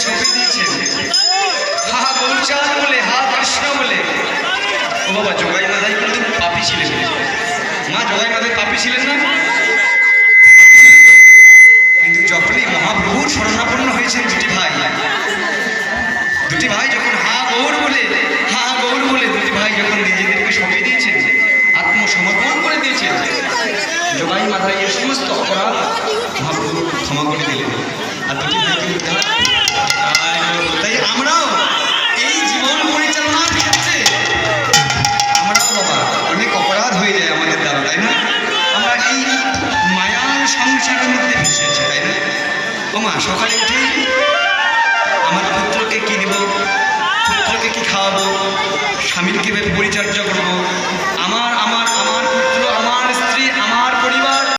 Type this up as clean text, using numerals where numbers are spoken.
সঁপে দিয়েছেন। হা গৌরচাঁদ বলে, হা কৃষ্ণ বলে। ও বাবা, জগাই মাধাই কিন্তু পাপী ছিলেন। মা, জগাই মাধাই পাপী ছিলেন না? কিন্তু যখনই মহাপ্রভুর শরণাপন্ন হয়েছেন দুটি ভাই যখন হা গৌর বলে দুটি ভাই যখন নিজেদেরকে সঁপে দিয়েছেন, আত্মসমর্পণ করে দিয়েছেন, জগাই মাধাইয়ের সমস্ত অপরাধ মহাপ্রভু ক্ষমা করে দিলেন আর দুটি ভাইকে উদ্ধার। তাই আমরাও এই জীবন পরিচালনার ক্ষেত্রে আমরাও বাবা অনেক অপরাধ হয়ে যায় আমাদের দ্বারা, তাই না? আমরা এই মায়ার সংসারের মধ্যে ভেসেছি, তাই না? ও মা, সকালে উঠে আমার পুত্রকে কি দিব, পুত্রকে কি খাওয়াবো, স্বামীর কীভাবে পরিচর্যা করবো,